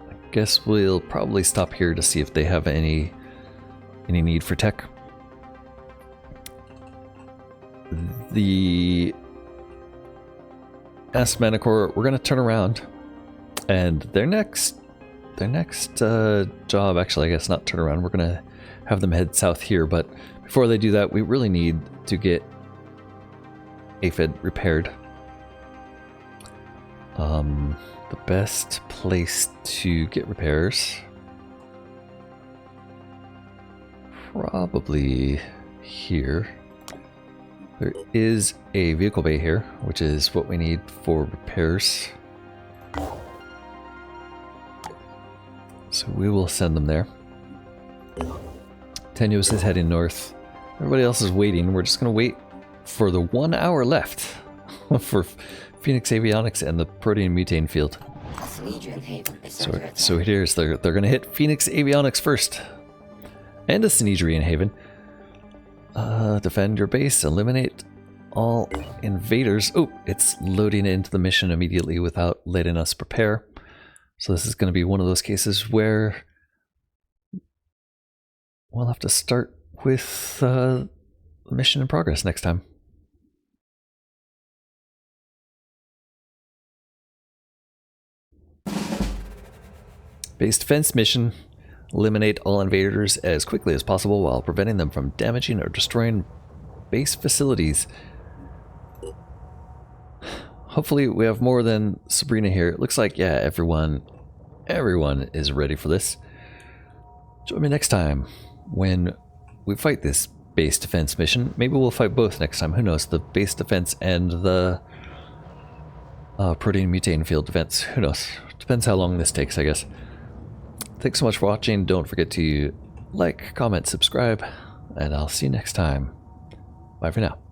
I guess we'll probably stop here to see if they have any need for tech. The Asmanicore, we're going to turn around, and their next job, actually, I guess not turn around, we're going to have them head south here, but before they do that, we really need to get Aphid repaired. The best place to get repairs, probably here. There is a vehicle bay here, which is what we need for repairs. So we will send them there. Tenuous is heading north. Everybody else is waiting. We're just going to wait for the 1 hour left for Phoenix Avionics and the Protean Mutane field. So here's they're going to hit Phoenix Avionics first, and a Synedrian Haven. Defend your base, eliminate all invaders. Oh, it's loading into the mission immediately without letting us prepare. So this is going to be one of those cases where we'll have to start with mission in progress next time. Base defense mission. Eliminate all invaders as quickly as possible while preventing them from damaging or destroying base facilities. Hopefully we have more than Sabrina here. It looks like, yeah, everyone is ready for this. Join me next time when we fight this base defense mission. Maybe we'll fight both next time. Who knows? The base defense and the protein mutane field defense. Who knows? Depends how long this takes, I guess. Thanks so much for watching. Don't forget to like, comment, subscribe, and I'll see you next time. Bye for now.